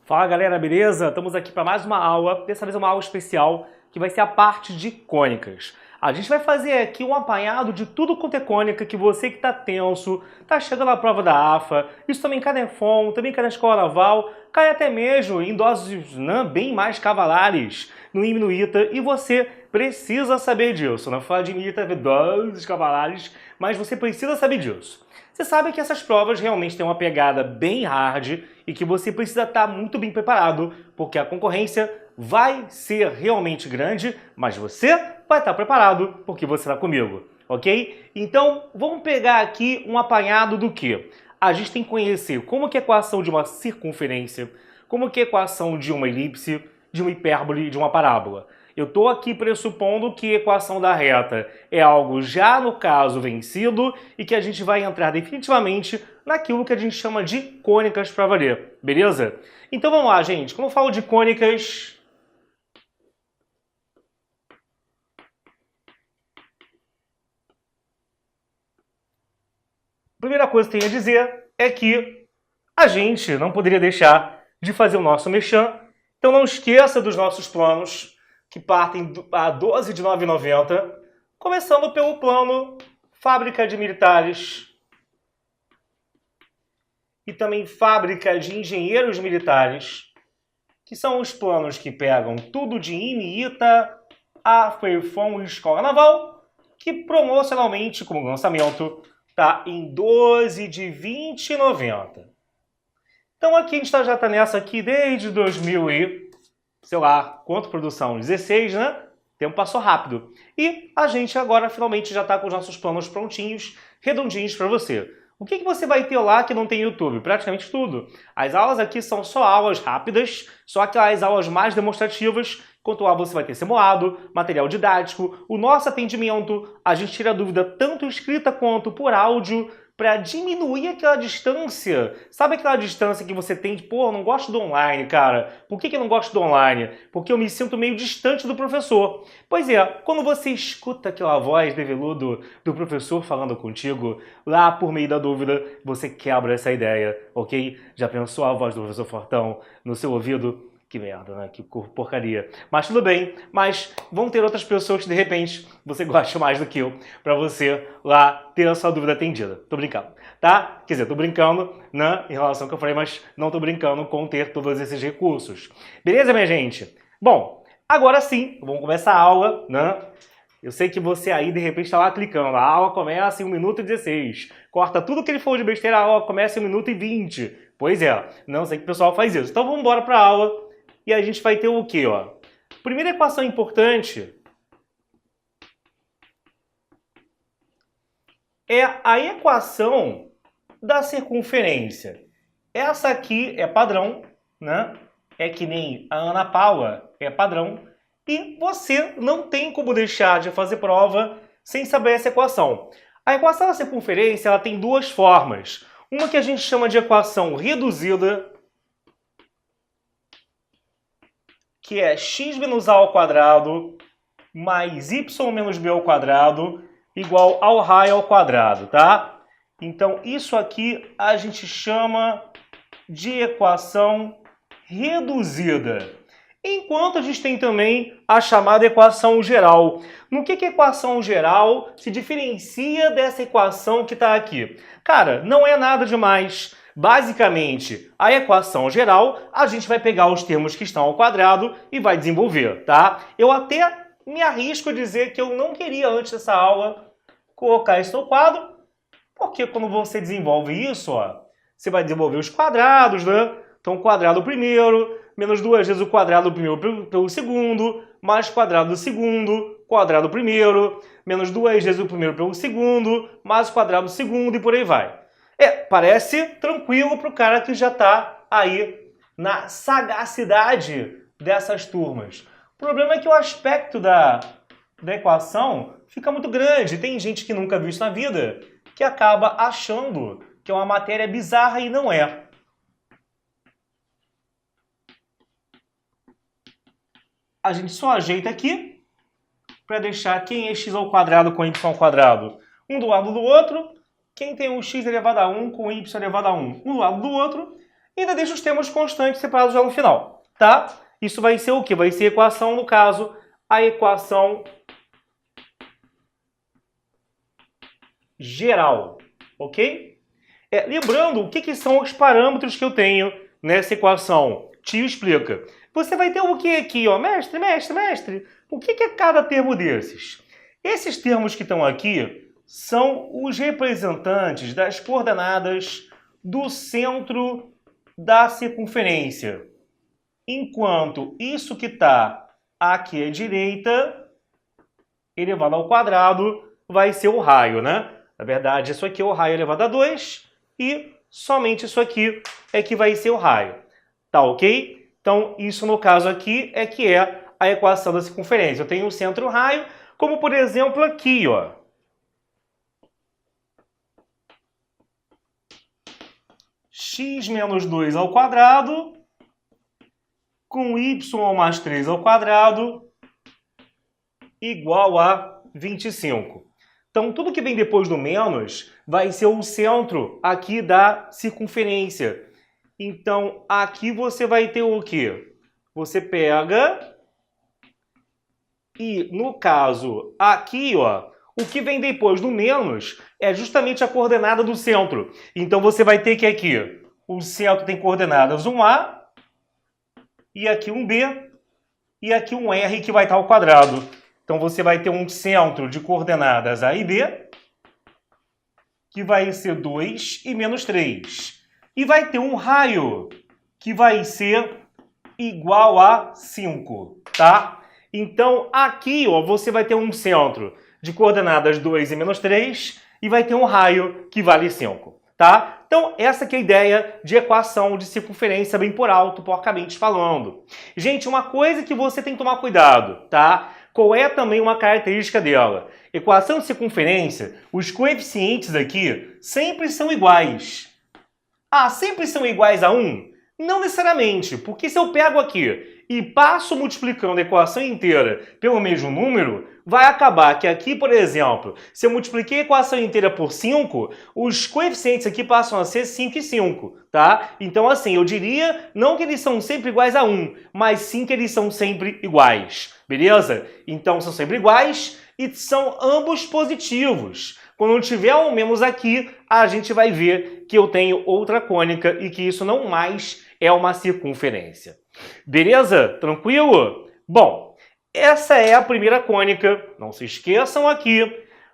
Fala galera, beleza? Estamos aqui para mais uma aula, dessa vez uma aula especial que vai ser a parte de cônicas. A gente vai fazer aqui um apanhado de tudo quanto é cônica que você que está tenso, está chegando na prova da AFA, isso também cai na EFON, também cai na escola naval, cai até mesmo em doses bem mais cavalares no IME e no ITA, e você precisa saber disso. Não falar de ITA, doses cavalares, mas você precisa saber disso. Você sabe que essas provas realmente têm uma pegada bem hard e que você precisa estar muito bem preparado, porque a concorrência vai ser realmente grande, mas você vai estar preparado porque você está comigo, ok? Então, vamos pegar aqui um apanhado do que? A gente tem que conhecer como que é a equação de uma circunferência, como que é a equação de uma elipse, de uma hipérbole e de uma parábola. Eu estou aqui pressupondo que a equação da reta é algo já, no caso, vencido e que a gente vai entrar definitivamente naquilo que a gente chama de cônicas para valer, beleza? Então vamos lá, gente. Quando eu falo de cônicas, a primeira coisa que eu tenho a dizer é que a gente não poderia deixar de fazer o nosso merchan. Então não esqueça dos nossos planos, que partem a 12 de 9,90, começando pelo plano Fábrica de Militares e também Fábrica de Engenheiros Militares, que são os planos que pegam tudo de IME, ITA, AFA, EFON e Escola Naval, que promocionalmente, como lançamento, está em 12 de 20,90. Então aqui a gente já está nessa aqui desde 2000 e, sei lá, quanto produção? 16, né? O tempo passou rápido. E a gente agora finalmente já está com os nossos planos prontinhos, redondinhos para você. O que você vai ter lá que não tem YouTube? Praticamente tudo. As aulas aqui são só aulas rápidas, só aquelas aulas mais demonstrativas, enquanto lá você vai ter simulado, material didático, o nosso atendimento, a gente tira dúvida tanto escrita quanto por áudio, para diminuir aquela distância. Sabe aquela distância que você tem de, pô, eu não gosto do online, cara. Por que eu não gosto do online? Porque eu me sinto meio distante do professor. Pois é, quando você escuta aquela voz de veludo do professor falando contigo, lá por meio da dúvida, você quebra essa ideia, ok? Já pensou a voz do professor Fortão no seu ouvido? Que merda, né? Que porcaria. Mas tudo bem, mas vão ter outras pessoas que de repente você gosta mais do que eu, pra você lá ter a sua dúvida atendida. Tô brincando, tá? Quer dizer, tô brincando, né, em relação ao que eu falei, mas não tô brincando com ter todos esses recursos. Beleza, minha gente? Bom, agora sim, vamos começar a aula, né? Eu sei que você aí, de repente, está lá clicando. A aula começa em 1 minuto e 16. Corta tudo que ele for de besteira, a aula começa em 1 minuto e 20. Pois é, não sei que o pessoal faz isso. Então vamos embora para a aula. E a gente vai ter o quê, ó? Primeira equação importante é a equação da circunferência. Essa aqui é padrão, né? É que nem a Ana Paula é padrão. E você não tem como deixar de fazer prova sem saber essa equação. A equação da circunferência ela tem duas formas. Uma que a gente chama de equação reduzida, que é x menos a ao quadrado mais y menos b ao quadrado igual ao raio ao quadrado, tá? Então, isso aqui a gente chama de equação reduzida. Enquanto a gente tem também a chamada equação geral. No que a equação geral se diferencia dessa equação que está aqui? Cara, não é nada demais. Basicamente, a equação geral, a gente vai pegar os termos que estão ao quadrado e vai desenvolver, tá? Eu até me arrisco a dizer que eu não queria, antes dessa aula, colocar isso no quadro, porque quando você desenvolve isso, ó, você vai desenvolver os quadrados, né? Então, o quadrado primeiro, menos 2 vezes o quadrado do primeiro pelo segundo, mais quadrado do segundo, quadrado primeiro, menos 2 vezes o primeiro pelo segundo, mais o quadrado do segundo e por aí vai. Parece tranquilo para o cara que já está aí na sagacidade dessas turmas. O problema é que o aspecto da equação fica muito grande. Tem gente que nunca viu isso na vida, que acaba achando que é uma matéria bizarra e não é. A gente só ajeita aqui para deixar quem é x ao quadrado com y ao quadrado um do lado do outro. Quem tem um x elevado a 1 com y elevado a 1, um do lado do outro. e ainda deixo os termos constantes separados já no final, tá? Isso vai ser o quê? Vai ser a equação, no caso, a equação geral, ok? Lembrando, o que são os parâmetros que eu tenho nessa equação? Tio explica. Você vai ter o que aqui, ó? Mestre, mestre, mestre. O que é cada termo desses? Esses termos que estão aqui são os representantes das coordenadas do centro da circunferência. Enquanto isso que está aqui à direita, elevado ao quadrado, vai ser o raio, né? Na verdade, isso aqui é o raio elevado a 2 e somente isso aqui é que vai ser o raio. Tá ok? Então, isso no caso aqui é que é a equação da circunferência. Eu tenho o centro e o raio, como por exemplo aqui, ó. X menos 2 ao quadrado com y mais 3 ao quadrado igual a 25. Então, tudo que vem depois do menos vai ser o centro aqui da circunferência. Então, aqui você vai ter o quê? Você pega e, no caso, aqui, ó, o que vem depois do menos é justamente a coordenada do centro. Então, você vai ter que aqui, o centro tem coordenadas 1A, e aqui um B, e aqui um R que vai estar ao quadrado. Então, você vai ter um centro de coordenadas A e B, que vai ser 2 e menos 3. E vai ter um raio, que vai ser igual a 5, tá? Então, aqui, ó, você vai ter um centro de coordenadas 2 e menos 3, e vai ter um raio que vale 5, tá? Então, essa aqui é a ideia de equação de circunferência bem por alto, porcamente falando. Gente, uma coisa que você tem que tomar cuidado, tá? Qual é também uma característica dela? Equação de circunferência, os coeficientes aqui sempre são iguais. Ah, sempre são iguais a 1? Não necessariamente, porque se eu pego aqui e passo multiplicando a equação inteira pelo mesmo número, vai acabar que aqui, por exemplo, se eu multipliquei a equação inteira por 5, os coeficientes aqui passam a ser 5 e 5, tá? Então, assim, eu diria não que eles são sempre iguais a 1, mas sim que eles são sempre iguais, beleza? Então, são sempre iguais e são ambos positivos. Quando tiver um menos aqui, a gente vai ver que eu tenho outra cônica e que isso não mais é uma circunferência. Beleza? Tranquilo? Bom, essa é a primeira cônica. Não se esqueçam aqui.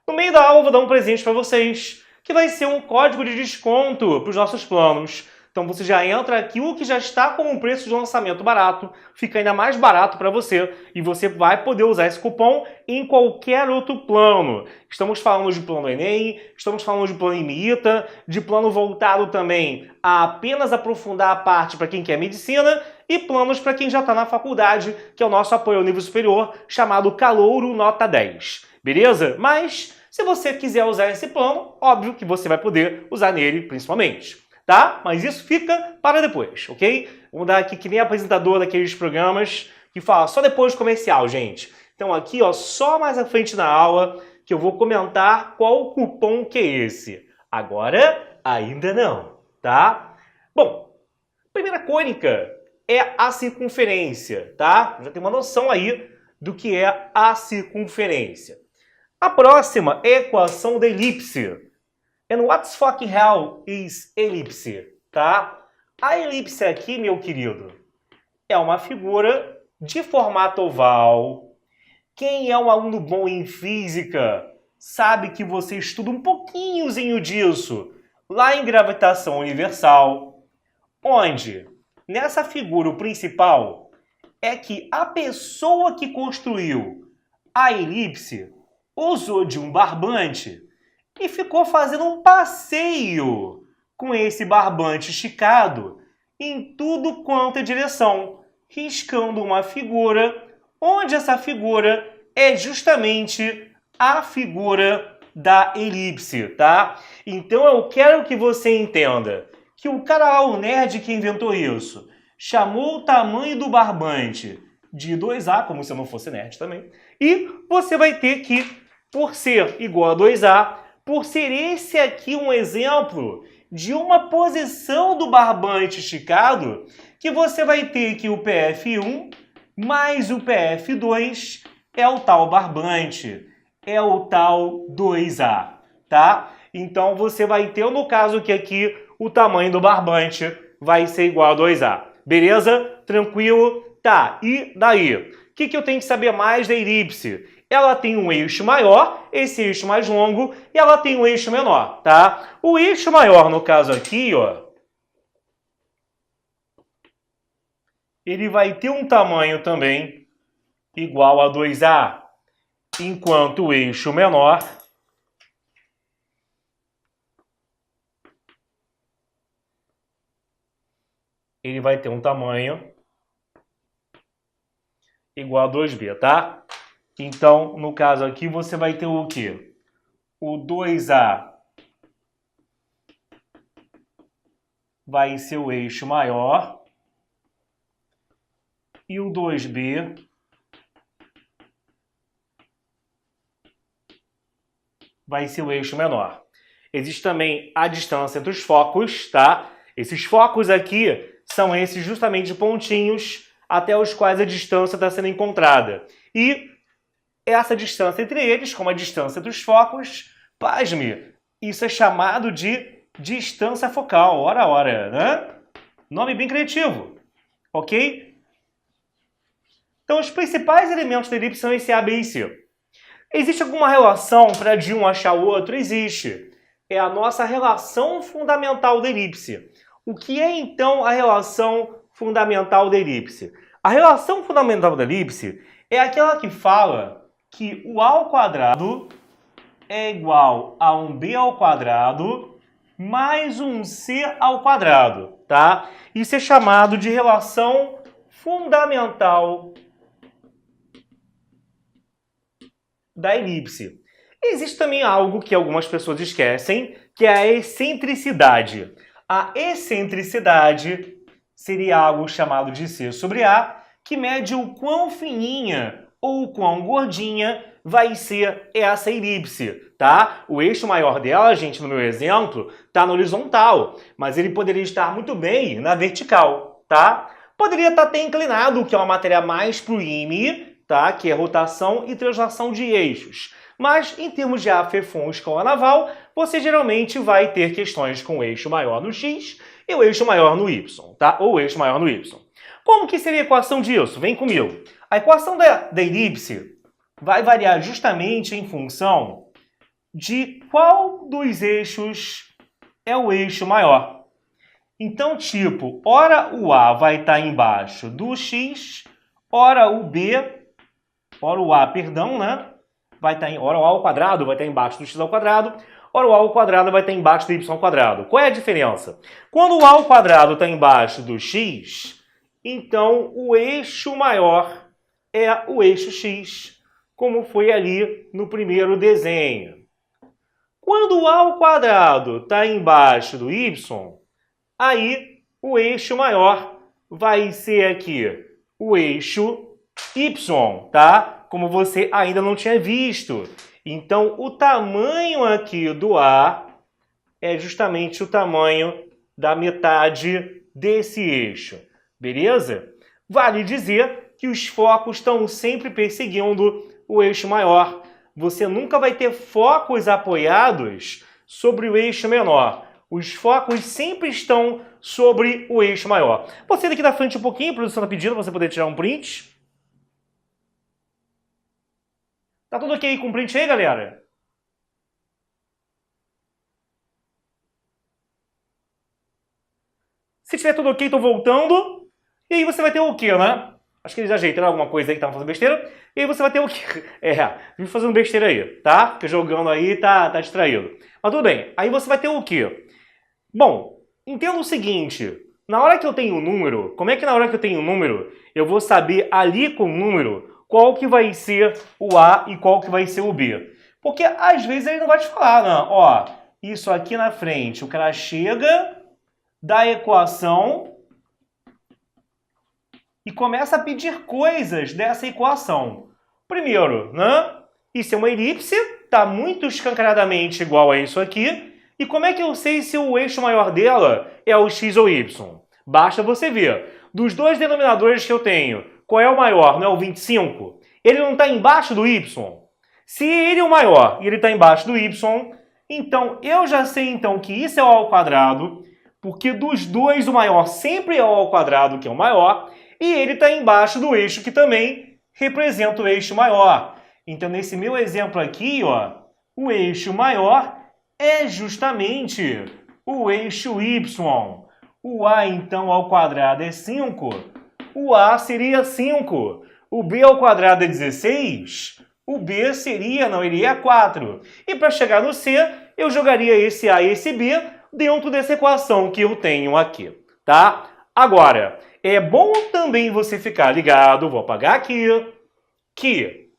No meio da aula eu vou dar um presente para vocês, que vai ser um código de desconto para os nossos planos. Então você já entra aqui, o que já está com um preço de lançamento barato, fica ainda mais barato para você e você vai poder usar esse cupom em qualquer outro plano. Estamos falando de plano Enem, estamos falando de plano IMITA, de plano voltado também a apenas aprofundar a parte para quem quer medicina e planos para quem já está na faculdade, que é o nosso apoio ao nível superior, chamado Calouro Nota 10. Beleza? Mas se você quiser usar esse plano, óbvio que você vai poder usar nele principalmente. Tá? Mas isso fica para depois, ok? Vamos dar aqui que nem apresentador daqueles programas que fala só depois do comercial, gente. Então aqui, ó, só mais à frente na aula que eu vou comentar qual cupom que é esse. Agora, ainda não, tá? Bom, primeira cônica é a circunferência, tá? Já tem uma noção aí do que é a circunferência. A próxima é a equação da elipse. And what fucking hell is elipse, tá? A elipse aqui, meu querido, é uma figura de formato oval. Quem é um aluno bom em física sabe que você estuda um pouquinhozinho disso lá em gravitação universal, onde, nessa figura, o principal é que a pessoa que construiu a elipse usou de um barbante e ficou fazendo um passeio com esse barbante esticado em tudo quanto é direção, riscando uma figura, onde essa figura é justamente a figura da elipse, tá? Então eu quero que você entenda que o cara lá, o nerd que inventou isso, chamou o tamanho do barbante de 2A, como se eu não fosse nerd também, e você vai ter que, por ser igual a 2A, por ser esse aqui um exemplo de uma posição do barbante esticado, que você vai ter que o PF1 mais o PF2 é o tal barbante, é o tal 2A, tá? Então você vai ter, no caso que aqui, o tamanho do barbante vai ser igual a 2A. Beleza? Tranquilo? Tá, e daí? O que eu tenho que saber mais da elipse? Ela tem um eixo maior, esse eixo mais longo, e ela tem um eixo menor, tá? O eixo maior, no caso aqui, ó, ele vai ter um tamanho também igual a 2A, enquanto o eixo menor ele vai ter um tamanho igual a 2B, tá? Então, no caso aqui, você vai ter o quê? O 2A vai ser o eixo maior e o 2B vai ser o eixo menor. Existe também a distância entre os focos, tá? Esses focos aqui são esses justamente pontinhos até os quais a distância está sendo encontrada. E essa distância entre eles, como a distância dos focos, pasme, isso é chamado de distância focal. Ora, né? Nome bem criativo, ok? Então, os principais elementos da elipse são esse A, B e C. Existe alguma relação para de um achar o outro? Existe. É a nossa relação fundamental da elipse. O que é, então, a relação fundamental da elipse? A relação fundamental da elipse é aquela que fala que o A ao quadrado é igual a um B ao quadrado mais um C ao quadrado, tá? Isso é chamado de relação fundamental da elipse. Existe também algo que algumas pessoas esquecem, que é a excentricidade. A excentricidade seria algo chamado de C sobre A, que mede o quão fininha ou o quão gordinha vai ser essa elipse, tá? O eixo maior dela, gente, no meu exemplo, está na horizontal, mas ele poderia estar muito bem na vertical, tá? Poderia estar até inclinado, que é uma matéria mais pro IME, tá? Que é rotação e translação de eixos. Mas, em termos de AFEFON escola naval, você geralmente vai ter questões com o eixo maior no X e o eixo maior no Y, tá? Ou o eixo maior no Y. Como que seria a equação disso? Vem comigo. A equação da elipse vai variar justamente em função de qual dos eixos é o eixo maior. Então, tipo, ora o A vai estar embaixo do X, ora o A, né? Vai estar ora o A ao quadrado vai estar embaixo do X ao quadrado, ora o A ao quadrado vai estar embaixo do Y ao quadrado. Qual é a diferença? Quando o A ao quadrado está embaixo do X, então o eixo maior é o eixo X, como foi ali no primeiro desenho. Quando o A ao quadrado está embaixo do Y, aí o eixo maior vai ser aqui o eixo Y, tá? Como você ainda não tinha visto. Então, o tamanho aqui do A é justamente o tamanho da metade desse eixo. Beleza? Vale dizer que os focos estão sempre perseguindo o eixo maior. Você nunca vai ter focos apoiados sobre o eixo menor. Os focos sempre estão sobre o eixo maior. Vou sair daqui da frente um pouquinho, a produção está pedindo para você poder tirar um print. Tá tudo ok com o print aí, galera? Se tiver tudo ok, tô voltando. E aí você vai ter o quê, né? Acho que eles ajeitaram alguma coisa aí que estavam fazendo besteira. E aí você vai ter o quê? Vive fazendo besteira aí, tá? Porque jogando aí tá distraído. Mas tudo bem. Aí você vai ter o quê? Bom, entenda o seguinte. Na hora que eu tenho um número, como é que na hora que eu tenho um número, eu vou saber ali com o número qual que vai ser o A e qual que vai ser o B? Porque às vezes ele não vai te falar, não. Ó, isso aqui na frente, o cara chega da equação e começa a pedir coisas dessa equação. Primeiro, né? Isso é uma elipse, está muito escancaradamente igual a isso aqui. E como é que eu sei se o eixo maior dela é o x ou y? Basta você ver. Dos dois denominadores que eu tenho, qual é o maior? Não é o 25? Ele não está embaixo do y? Se ele é o maior e ele está embaixo do y, então eu já sei então que isso é o ao quadrado, porque dos dois o maior sempre é o ao quadrado, que é o maior, e ele está embaixo do eixo que também representa o eixo maior. Então nesse meu exemplo aqui, ó, o eixo maior é justamente o eixo y. O a então ao quadrado é 5, o a seria 5. O b ao quadrado é 16, o b seria, não iria 4. E para chegar no c, eu jogaria esse a e esse b dentro dessa equação que eu tenho aqui, tá? Agora, é bom também você ficar ligado, vou apagar aqui, que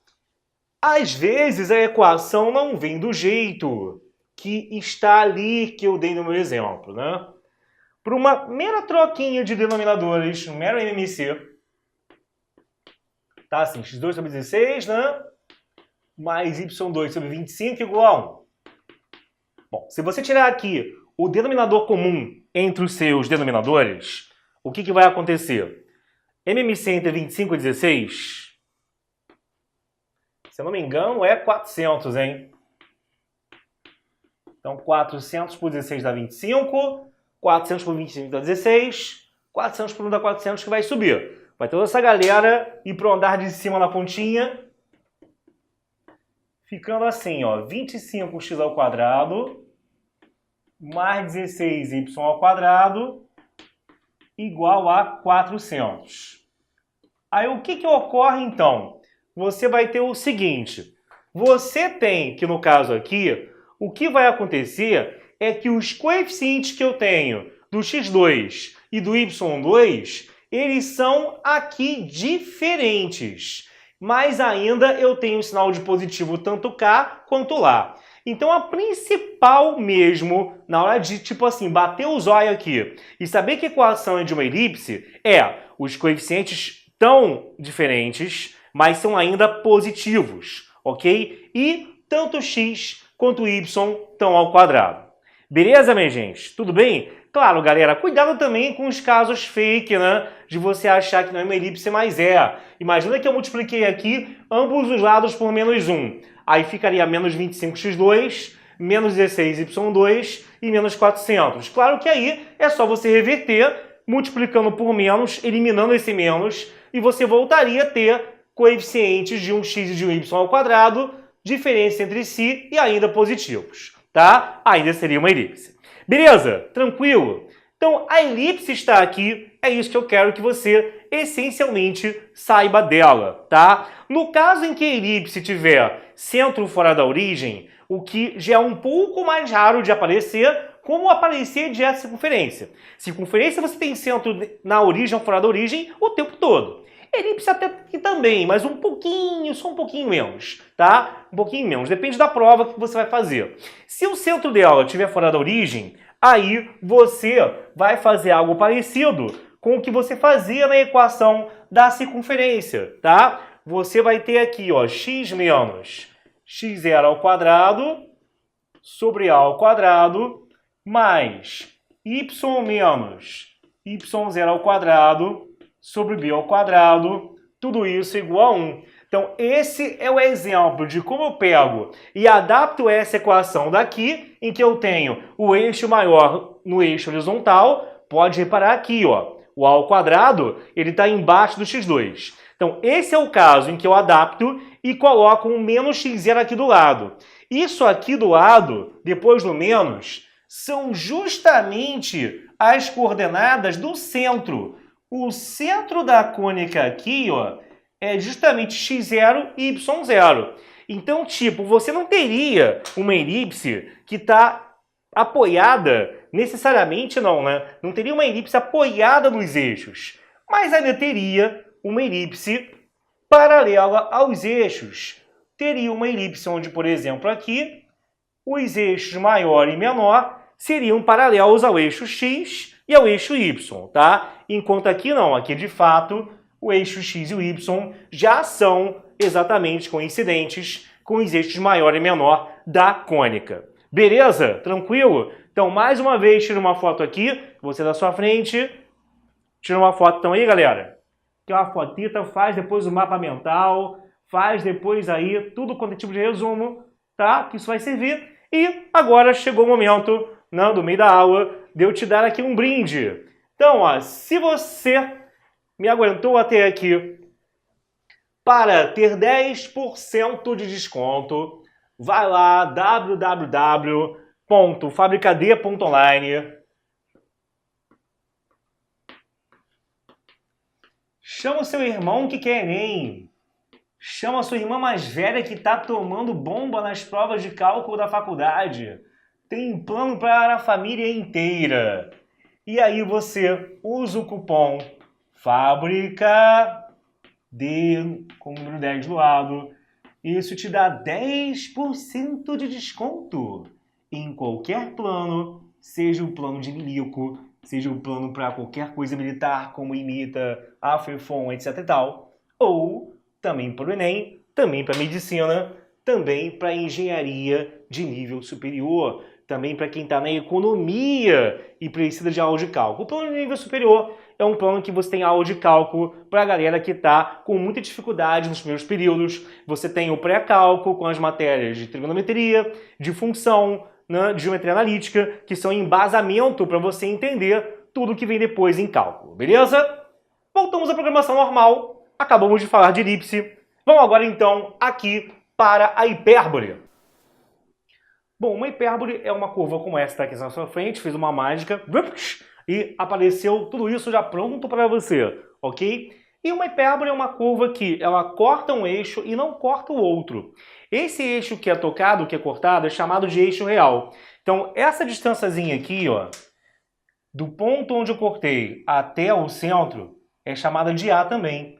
às vezes a equação não vem do jeito que está ali que eu dei no meu exemplo, né? Por uma mera troquinha de denominadores, um mero MMC, tá assim, x2 sobre 16, né? Mais y2 sobre 25 igual a 1. Bom, se você tirar aqui o denominador comum entre os seus denominadores, o que vai acontecer? MMC entre 25 e 16, se eu não me engano, é 400, hein? Então, 400 por 16 dá 25, 400 por 25 dá 16, 400 por 1 dá 400, que vai subir. Vai toda essa galera ir para o andar de cima na pontinha, ficando assim, ó, 25x ao quadrado mais 16y ao quadrado igual a 400. Aí o que ocorre então? Você vai ter o seguinte, você tem que no caso aqui, o que vai acontecer é que os coeficientes que eu tenho do x2 e do y2, eles são aqui diferentes. Mas ainda eu tenho um sinal de positivo tanto cá quanto lá. Então a principal mesmo, na hora de, tipo assim, bater o zóio aqui e saber que a equação é de uma elipse, é os coeficientes tão diferentes, mas são ainda positivos, ok? E tanto x quanto y estão ao quadrado. Beleza, minha gente? Tudo bem? Claro, galera, cuidado também com os casos fake, né? De você achar que não é uma elipse, mas é. Imagina que eu multipliquei aqui ambos os lados por menos 1. Aí ficaria menos 25x2, menos 16y2 e menos 400. Claro que aí é só você reverter, multiplicando por menos, eliminando esse menos, e você voltaria a ter coeficientes de um x e de um y ao quadrado, diferença entre si e ainda positivos, tá? Ainda seria uma elipse. Beleza? Tranquilo? Então, a elipse está aqui, é isso que eu quero que você, essencialmente, saiba dela, tá? No caso em que a elipse tiver centro fora da origem, o que já é um pouco mais raro de aparecer, como aparecer de circunferência. Circunferência você tem centro na origem ou fora da origem o tempo todo. Elipse até que também, mas um pouquinho, só um pouquinho menos, tá? Um pouquinho menos, depende da prova que você vai fazer. Se o centro dela estiver fora da origem, aí você vai fazer algo parecido com o que você fazia na equação da circunferência, tá? Você vai ter aqui, ó, x menos x0 ao quadrado sobre a ao quadrado mais y menos y0 ao quadrado sobre b ao quadrado, tudo isso igual a 1. Então, esse é o exemplo de como eu pego e adapto essa equação daqui, em que eu tenho o eixo maior no eixo horizontal. Pode reparar aqui, ó, o a ao quadrado, ele está embaixo do x2. Então, esse é o caso em que eu adapto e coloco um menos x0 aqui do lado. Isso aqui do lado, depois do menos, são justamente as coordenadas do centro. O centro da cônica aqui, ó, é justamente x0 e y0. Então, tipo, você não teria uma elipse que está apoiada, necessariamente não, né? Não teria uma elipse apoiada nos eixos, mas ainda teria uma elipse paralela aos eixos. Teria uma elipse onde, por exemplo, aqui, os eixos maior e menor seriam paralelos ao eixo x e ao eixo y, tá? Enquanto aqui não, aqui de fato o eixo x e o y já são exatamente coincidentes com os eixos maior e menor da cônica. Beleza? Tranquilo? Então, mais uma vez, tira uma foto aqui, você da sua frente. Tira uma foto então aí, galera. Que é uma fotita, faz depois o mapa mental, faz depois aí tudo quanto é tipo de resumo, tá? Que isso vai servir. E agora chegou o momento, né, do meio da aula, de eu te dar aqui um brinde. Então, ó, se você me aguentou até aqui para ter 10% de desconto, vai lá, www.fabricad.online. Chama o seu irmão que quer Enem. Chama a sua irmã mais velha que está tomando bomba nas provas de cálculo da faculdade. Tem plano para a família inteira. E aí você usa o cupom FABRICAD com o número 10 do lado. Isso te dá 10% de desconto em qualquer plano, seja o plano de milico, seja o plano para qualquer coisa militar, como IMITA, AFEFOM, etc e tal, ou também para o Enem, também para medicina, também para engenharia de nível superior, também para quem está na economia e precisa de aula de cálculo. O plano de nível superior é um plano que você tem aula de cálculo para a galera que está com muita dificuldade nos primeiros períodos. Você tem o pré-cálculo com as matérias de trigonometria, de função, né, de geometria analítica, que são embasamento para você entender tudo que vem depois em cálculo, beleza? Voltamos à programação normal, acabamos de falar de elipse. Vamos agora então aqui para a hipérbole. Bom, uma hipérbole é uma curva como essa aqui na sua frente, fiz uma mágica e apareceu tudo isso já pronto para você, ok? E uma hipérbole é uma curva que ela corta um eixo e não corta o outro. Esse eixo que é tocado, que é cortado, é chamado de eixo real. Então, essa distânciazinha aqui, ó, do ponto onde eu cortei até o centro, é chamada de A também.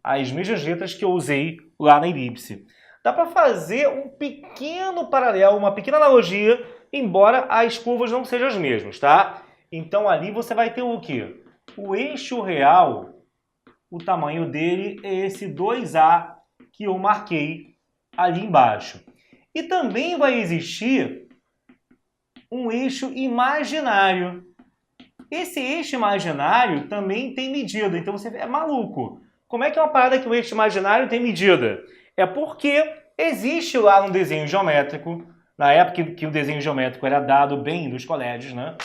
As mesmas letras que eu usei lá na elipse. Dá para fazer um pequeno paralelo, uma pequena analogia, embora as curvas não sejam as mesmas, tá? Então ali você vai ter o quê? O eixo real, o tamanho dele é esse 2A que eu marquei ali embaixo. E também vai existir um eixo imaginário. Esse eixo imaginário também tem medida, então você é maluco. Como é que é uma parada que o eixo imaginário tem medida? É porque existe lá no desenho geométrico, na época que o desenho geométrico era dado bem nos colégios, né?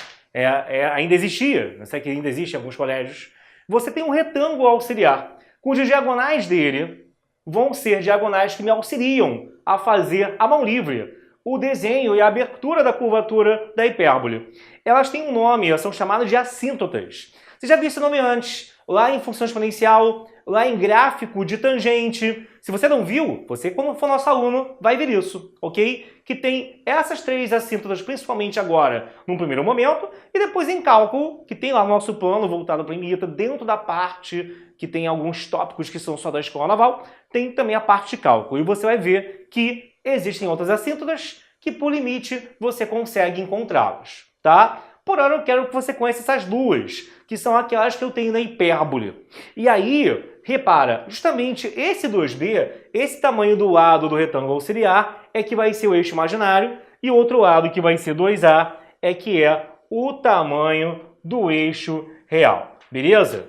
Ainda existia, não sei que ainda existe em alguns colégios, você tem um retângulo auxiliar, cujas diagonais dele vão ser diagonais que me auxiliam a fazer à mão livre o desenho e a abertura da curvatura da hipérbole. Elas têm um nome, elas são chamadas de assíntotas. Você já viu esse nome antes, lá em função exponencial, lá em gráfico de tangente. Se você não viu, você, quando for nosso aluno, vai ver isso, ok? Que tem essas três assíntotas, principalmente agora, num primeiro momento, e depois em cálculo, que tem lá o nosso plano voltado para a IMITA, dentro da parte que tem alguns tópicos que são só da escola naval, tem também a parte de cálculo. E você vai ver que existem outras assíntotas que, por limite, você consegue encontrá-las, tá? Por hora eu quero que você conheça essas duas, que são aquelas que eu tenho na hipérbole. E aí, repara, justamente esse 2B, esse tamanho do lado do retângulo auxiliar, é que vai ser o eixo imaginário, e o outro lado, que vai ser 2A, é que é o tamanho do eixo real. Beleza?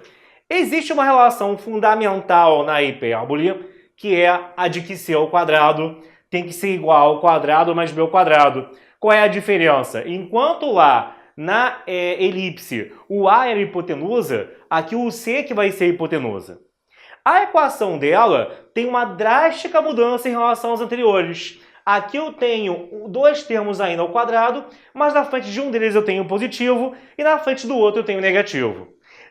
Existe uma relação fundamental na hipérbole, que é a de que C ao quadrado tem que ser igual ao quadrado mais B ao quadrado. Qual é a diferença? Enquanto lá na elipse o A era hipotenusa, aqui o C que vai ser hipotenusa. A equação dela tem uma drástica mudança em relação às anteriores. Aqui eu tenho dois termos ainda ao quadrado, mas na frente de um deles eu tenho positivo e na frente do outro eu tenho negativo.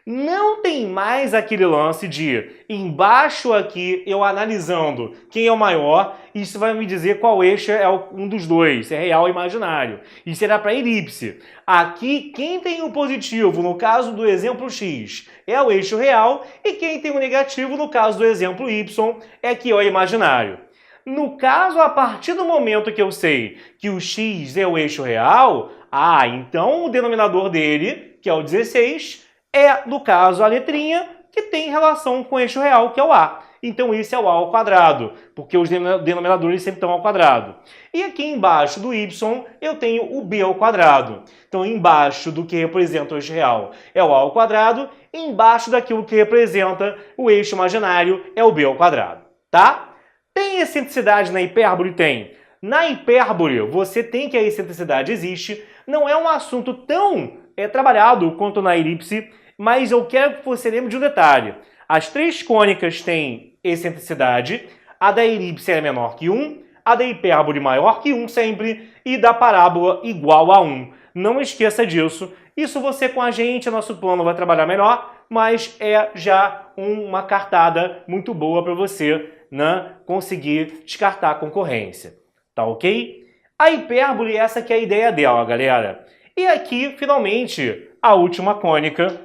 Não tem mais aquele lance de embaixo aqui eu analisando quem é o maior, isso vai me dizer qual eixo é um dos dois, se é real ou imaginário. Isso será para elipse. Aqui, quem tem o positivo, no caso do exemplo x, é o eixo real, e quem tem o negativo, no caso do exemplo y, é que é o imaginário. No caso, a partir do momento que eu sei que o x é o eixo real, então o denominador dele, que é o 16, é, no caso, a letrinha que tem relação com o eixo real, que é o A. então esse é o a ao quadrado, porque os denominadores sempre estão ao quadrado. E aqui embaixo do y eu tenho o b ao quadrado. Então embaixo do que representa o eixo real é o a ao quadrado, e embaixo daquilo que representa o eixo imaginário é o b ao quadrado, tá? Tem excentricidade na hipérbole? Tem. Na hipérbole, você tem que a excentricidade existe, não é um assunto tão trabalhado quanto na elipse, mas eu quero que você lembre de um detalhe. As três cônicas têm excentricidade, a da elipse é menor que 1, a da hipérbole maior que 1 sempre, e da parábola igual a 1. Não esqueça disso. Isso você com a gente, nosso plano vai trabalhar melhor, mas é já uma cartada muito boa para você, né, conseguir descartar a concorrência. Tá ok? A hipérbole, essa que é a ideia dela, galera. E aqui, finalmente, a última cônica,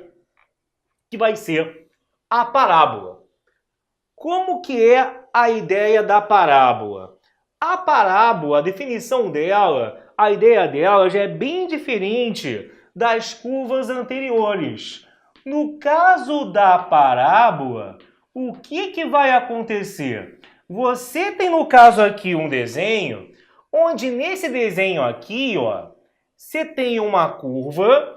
que vai ser a parábola. Como que é a ideia da parábola? A parábola, a definição dela, a ideia dela já é bem diferente das curvas anteriores. No caso da parábola, o que vai acontecer? Você tem, no caso aqui, um desenho, onde nesse desenho aqui, ó, você tem uma curva,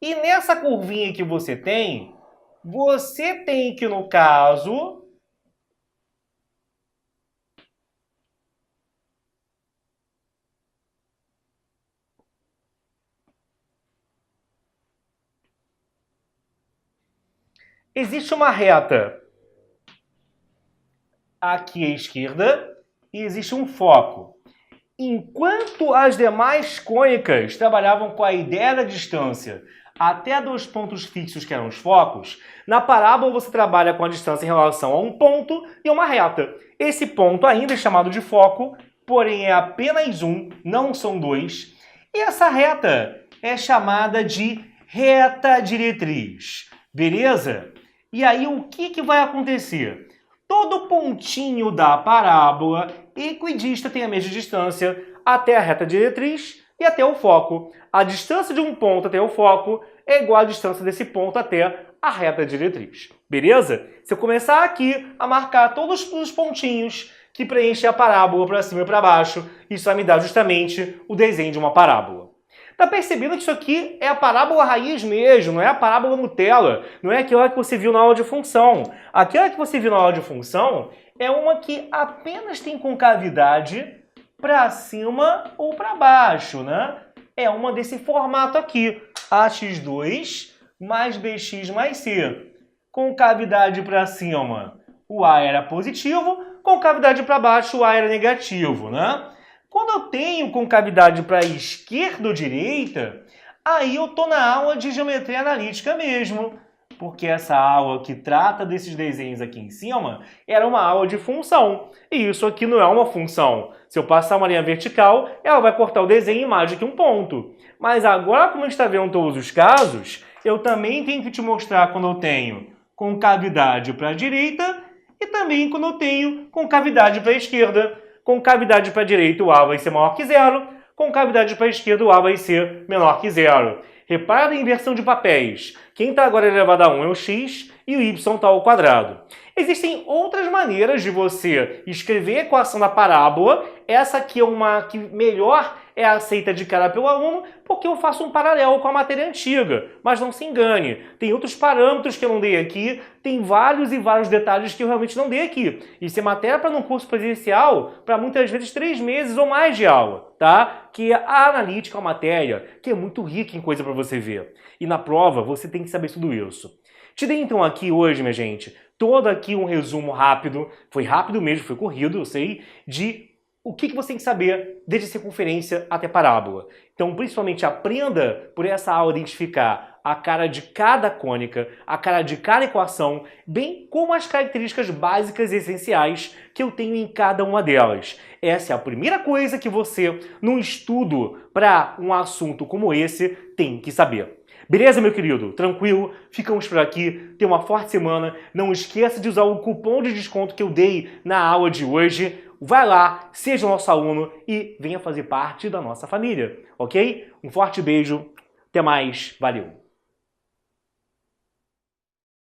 e nessa curvinha que você tem que, no caso, existe uma reta aqui à esquerda e existe um foco. Enquanto as demais cônicas trabalhavam com a ideia da distância até dois pontos fixos, que eram os focos, na parábola você trabalha com a distância em relação a um ponto e uma reta. Esse ponto ainda é chamado de foco, porém é apenas um, não são dois. E essa reta é chamada de reta diretriz. Beleza? E aí o que vai acontecer? Todo pontinho da parábola equidista tem a mesma distância até a reta diretriz e até o foco. A distância de um ponto até o foco é igual à distância desse ponto até a reta diretriz. Beleza? Se eu começar aqui a marcar todos os pontinhos que preenchem a parábola para cima e para baixo, isso vai me dar justamente o desenho de uma parábola. Tá percebendo que isso aqui é a parábola raiz mesmo, não é a parábola Nutella, não é aquela que você viu na aula de função. Aquela que você viu na aula de função é uma que apenas tem concavidade para cima ou para baixo, né? É uma desse formato aqui, ax2 mais bx mais c. Concavidade para cima, o a era positivo, concavidade para baixo, o a era negativo, né? Quando eu tenho concavidade para esquerda ou direita, aí eu estou na aula de geometria analítica mesmo. Porque essa aula que trata desses desenhos aqui em cima era uma aula de função. E isso aqui não é uma função. Se eu passar uma linha vertical, ela vai cortar o desenho em mais do que um ponto. Mas agora, como a gente está vendo todos os casos, eu também tenho que te mostrar quando eu tenho concavidade para a direita e também quando eu tenho concavidade para a esquerda. Concavidade para a direita, o a vai ser maior que zero. Concavidade para a esquerda, o a vai ser menor que zero. Repara a inversão de papéis. Quem está agora elevado a 1 é o x e o y está ao quadrado. Existem outras maneiras de você escrever a equação da parábola. Essa aqui é uma que melhor é aceita de cara pelo aluno, porque eu faço um paralelo com a matéria antiga. Mas não se engane, tem outros parâmetros que eu não dei aqui, tem vários e vários detalhes que eu realmente não dei aqui. Isso é matéria para um curso presencial, para muitas vezes 3 meses ou mais de aula, tá? Que a analítica é uma matéria que é muito rica em coisa para você ver. E na prova você tem que saber tudo isso. Te dei então aqui hoje, minha gente, todo aqui um resumo rápido, foi rápido mesmo, foi corrido, eu sei, de o que você tem que saber desde circunferência até parábola. Então, principalmente, aprenda por essa aula identificar a cara de cada cônica, a cara de cada equação, bem como as características básicas e essenciais que eu tenho em cada uma delas. Essa é a primeira coisa que você, num estudo para um assunto como esse, tem que saber. Beleza, meu querido? Tranquilo? Ficamos por aqui. Tenha uma forte semana. Não esqueça de usar o cupom de desconto que eu dei na aula de hoje. Vai lá, seja nosso aluno e venha fazer parte da nossa família, ok? Um forte beijo. Até mais. Valeu!